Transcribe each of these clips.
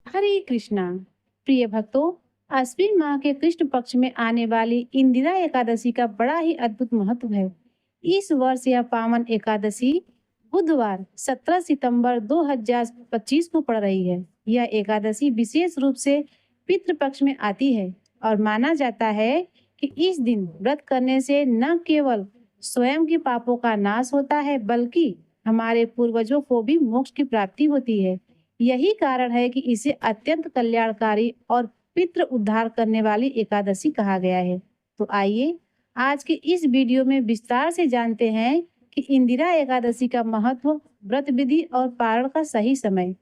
हरे कृष्णा। प्रिय भक्तों, अश्विन माह के कृष्ण पक्ष में आने वाली इंदिरा एकादशी का बड़ा ही अद्भुत महत्व है। इस वर्ष यह पावन एकादशी बुधवार 17 सितंबर 2025 को पड़ रही है। यह एकादशी विशेष रूप से पितृ पक्ष में आती है और माना जाता है कि इस दिन व्रत करने से न केवल स्वयं के पापों का नाश होता है, बल्कि हमारे पूर्वजों को भी मोक्ष की प्राप्ति होती है। यही कारण है कि इसे अत्यंत कल्याणकारी और पितृ उद्धार करने वाली एकादशी कहा गया है। तो आइए आज के इस वीडियो में विस्तार से जानते हैं कि इंदिरा एकादशी का महत्व, व्रत विधि और पारण का सही समय।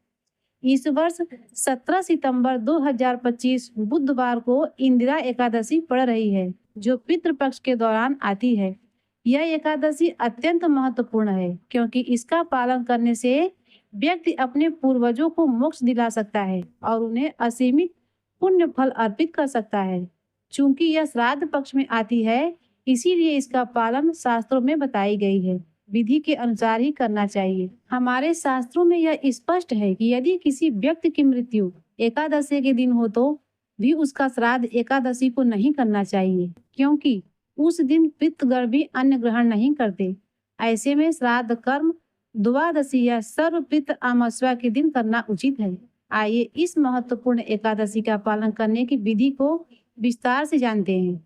इस वर्ष 17 सितंबर 2025 बुधवार को इंदिरा एकादशी पड़ रही है, जो पितृ पक्ष के दौरान आती है। यह एकादशी अत्यंत महत्वपूर्ण है क्योंकि इसका पालन करने से व्यक्ति अपने पूर्वजों को मोक्ष दिला सकता है और उन्हें असीमित पुण्य फल अर्पित कर सकता है। चूंकि यह श्राद्ध पक्ष में आती है, इसीलिए इसका पालन शास्त्रों में बताई गई है। विधि के अनुसार ही करना चाहिए। हमारे शास्त्रों में यह स्पष्ट है कि यदि किसी व्यक्ति की मृत्यु एकादशी के दिन हो तो भी उसका श्राद्ध एकादशी को नहीं करना चाहिए, क्योंकि उस दिन पितृगण भी अन्न ग्रहण नहीं करते। ऐसे में श्राद्ध कर्म द्वादशी या सर्वपितृ अमावस्या के दिन करना उचित है। आइए इस महत्वपूर्ण एकादशी का पालन करने की विधि को विस्तार से जानते हैं।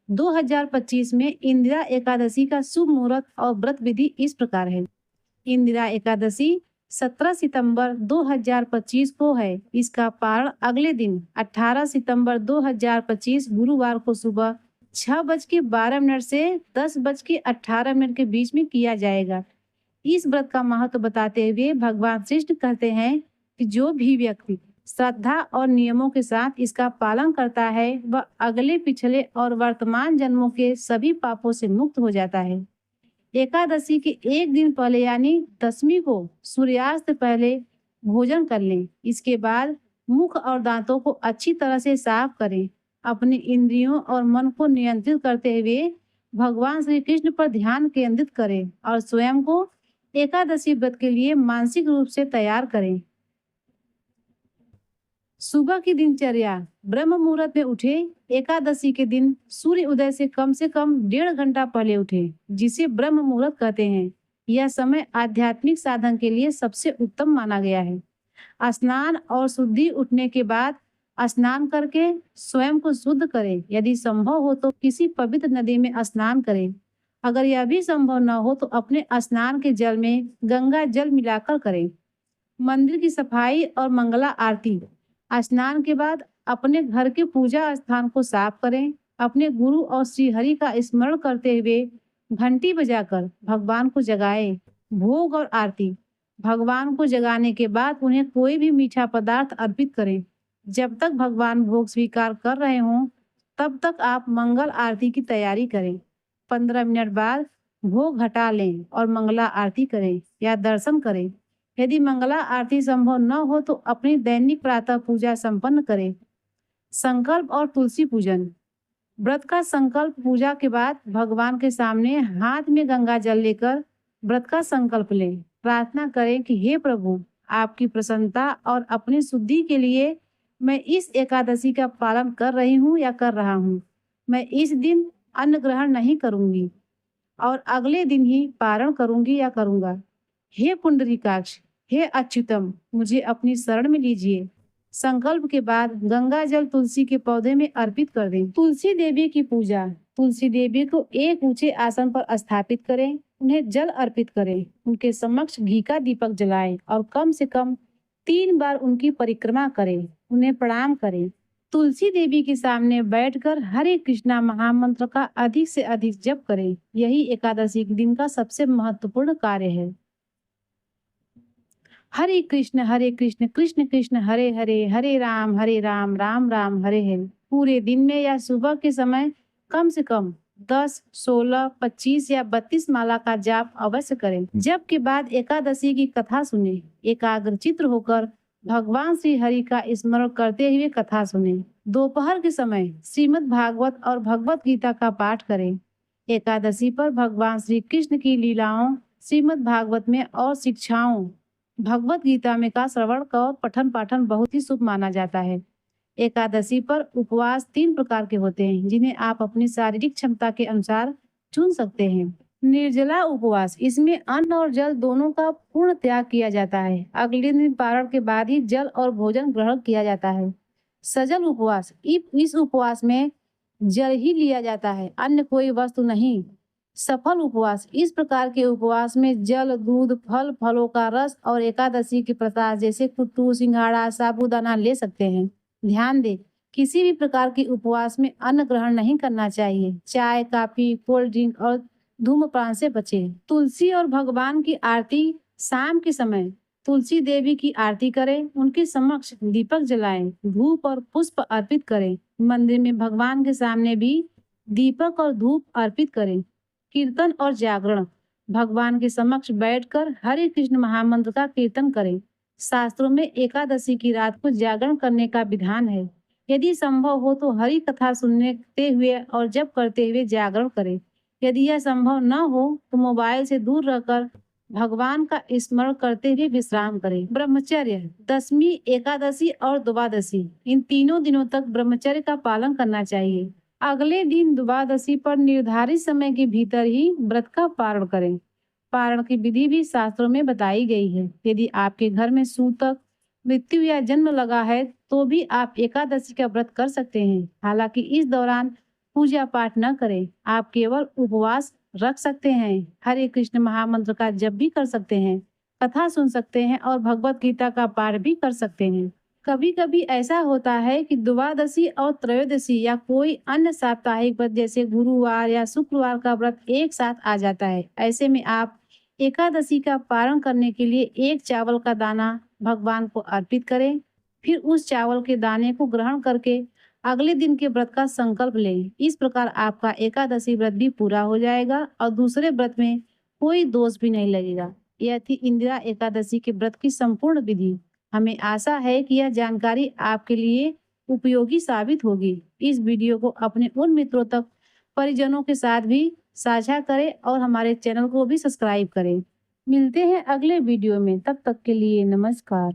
2025 में इंदिरा एकादशी का शुभ मुहूर्त और व्रत विधि इस प्रकार है। इंदिरा एकादशी 17 सितंबर 2025 को है। इसका पारण अगले दिन 18 सितंबर 2025 गुरुवार को सुबह 6:12 से 10:18 के बीच में किया जाएगा। इस व्रत का महत्व बताते हुए भगवान कृष्ण कहते हैं कि जो भी व्यक्ति श्रद्धा और नियमों के साथ इसका पालन करता है, वह अगले, पिछले और वर्तमान जन्मों के सभी पापों से मुक्त हो जाता है। एकादशी के एक दिन पहले यानी दशमी को सूर्यास्त पहले भोजन कर लें। इसके बाद मुख और दांतों को अच्छी तरह से साफ करें। अपने इंद्रियों और मन को नियंत्रित करते हुए भगवान श्री कृष्ण पर ध्यान केंद्रित करें और स्वयं को एकादशी व्रत के लिए मानसिक रूप से तैयार करें। सुबह की दिनचर्या। ब्रह्म मुहूर्त में उठे। एकादशी के दिन सूर्य उदय से कम 1.5 घंटा पहले उठे, जिसे ब्रह्म मुहूर्त कहते हैं। यह समय आध्यात्मिक साधन के लिए सबसे उत्तम माना गया है। स्नान और शुद्धि उठने के बाद स्नान करके स्वयं को शुद्ध करें। यदि संभव हो तो किसी पवित्र नदी में स्नान करें। अगर यह भी संभव न हो तो अपने स्नान के जल में गंगा जल मिलाकर करें। मंदिर की सफाई और मंगला आरती। स्नान के बाद अपने घर के पूजा स्थान को साफ करें। अपने गुरु और श्री हरि का स्मरण करते हुए घंटी बजाकर भगवान को जगाएं। भोग और आरती। भगवान को जगाने के बाद उन्हें कोई भी मीठा पदार्थ अर्पित करें। जब तक भगवान भोग स्वीकार कर रहे हों, तब तक आप मंगल आरती की तैयारी करें। 15 मिनट बाद भोग हटा लें और मंगला आरती करें या दर्शन करें। यदि मंगला आरती संभव न हो तो अपनी दैनिक प्रातः पूजा संपन्न करें। संकल्प और तुलसी पूजन। व्रत का संकल्प पूजा के बाद भगवान के सामने हाथ में गंगा जल लेकर व्रत का संकल्प लें। प्रार्थना करें कि हे प्रभु, आपकी प्रसन्नता और अपनी शुद्धि के लिए मैं इस एकादशी का पालन कर रही हूँ या कर रहा हूँ। मैं इस दिन अन्न ग्रहण नहीं करूंगी और अगले दिन ही पारण करूंगी या करूंगा। हे पुंडरीकाक्ष, हे अच्युतम, मुझे अपनी शरण में लीजिए। संकल्प के बाद गंगा जल तुलसी के पौधे में अर्पित कर दें। तुलसी देवी की पूजा। तुलसी देवी को एक ऊंचे आसन पर स्थापित करें। उन्हें जल अर्पित करें। उनके समक्ष घी का दीपक जलाएं और कम से कम 3 बार उनकी परिक्रमा करें। उन्हें प्रणाम करें। तुलसी देवी के सामने बैठकर हरे कृष्णा महामंत्र का अधिक से अधिक जप करें। यही एकादशी के दिन का सबसे महत्वपूर्ण कार्य है। हरे कृष्ण कृष्ण कृष्ण हरे हरे, हरे राम राम राम हरे हरे। पूरे दिन में या सुबह के समय कम से कम 10, 16, 25 या 32 माला का जाप अवश्य करें। जप के बाद एकादशी की कथा सुने। एकाग्रचित्त होकर भगवान श्री हरि का स्मरण करते हुए कथा सुने। दोपहर के समय श्रीमद् भागवत और भगवत गीता का पाठ करें। एकादशी पर भगवान श्री कृष्ण की लीलाओं, श्रीमद् भागवत में और शिक्षाओं भगवत गीता में का श्रवण का और पठन पाठन बहुत ही शुभ माना जाता है। एकादशी पर उपवास 3 प्रकार के होते हैं, जिन्हें आप अपनी शारीरिक क्षमता के अनुसार चुन सकते हैं। निर्जला उपवास, इसमें अन्न और जल दोनों का पूर्ण त्याग किया जाता है। अगले दिन पारण के बाद ही जल और भोजन ग्रहण किया जाता है। सजल उपवास, इस उपवास में जल ही लिया जाता है, अन्य कोई वस्तु नहीं। सफल उपवास, इस प्रकार के उपवास में जल, दूध, फल, फलों का रस और एकादशी के प्रसाद जैसे कुट्टू, सिंघाड़ा, साबूदाना ले सकते हैं। ध्यान दें, किसी भी प्रकार के उपवास में अन्न ग्रहण नहीं करना चाहिए। चाय, कॉफी, कोल्ड ड्रिंक और धूम्रपान से बचें। तुलसी और भगवान की आरती, शाम के समय तुलसी देवी की आरती करें, उनके समक्ष दीपक जलाएं, धूप और पुष्प अर्पित करें। मंदिर में भगवान के सामने भी दीपक और धूप अर्पित करें। कीर्तन और जागरण, भगवान के समक्ष बैठकर हरे कृष्ण महामंत्र का कीर्तन करें। शास्त्रों में एकादशी की रात को जागरण करने का विधान है। यदि संभव हो तो हरि कथा सुनते हुए और जप करते हुए जागरण करें। यदि यह संभव न हो तो मोबाइल से दूर रहकर भगवान का स्मरण करते हुए विश्राम करें। ब्रह्मचर्य, दशमी, एकादशी और द्वादशी, इन तीनों दिनों तक ब्रह्मचर्य का पालन करना चाहिए। अगले दिन द्वादशी पर निर्धारित समय के भीतर ही व्रत का पारण करें। पारण की विधि भी शास्त्रों में बताई गई है। यदि आपके घर में सूतक, मृत्यु या जन्म लगा है तो भी आप एकादशी का व्रत कर सकते हैं। हालांकि इस दौरान पूजा पाठ न करें, आप केवल उपवास रख सकते हैं। हरे कृष्ण महामंत्र का जप भी कर सकते हैं, कथा सुन सकते हैं और भगवत गीता का पाठ भी कर सकते हैं। कभी कभी ऐसा होता है कि द्वादशी और त्रयोदशी या कोई अन्य साप्ताहिक व्रत जैसे गुरुवार या शुक्रवार का व्रत एक साथ आ जाता है। ऐसे में आप एकादशी का पारण करने के लिए एक चावल का दाना भगवान को अर्पित करें। फिर उस चावल के दाने को ग्रहण करके अगले दिन के व्रत का संकल्प लें। इस प्रकार आपका एकादशी व्रत भी पूरा हो जाएगा और दूसरे व्रत में कोई दोष भी नहीं लगेगा। यह थी इंदिरा एकादशी के व्रत की संपूर्ण विधि। हमें आशा है कि यह जानकारी आपके लिए उपयोगी साबित होगी। इस वीडियो को अपने उन मित्रों तक, परिजनों के साथ भी साझा करें और हमारे चैनल को भी सब्सक्राइब करें। मिलते हैं अगले वीडियो में, तब तक के लिए नमस्कार।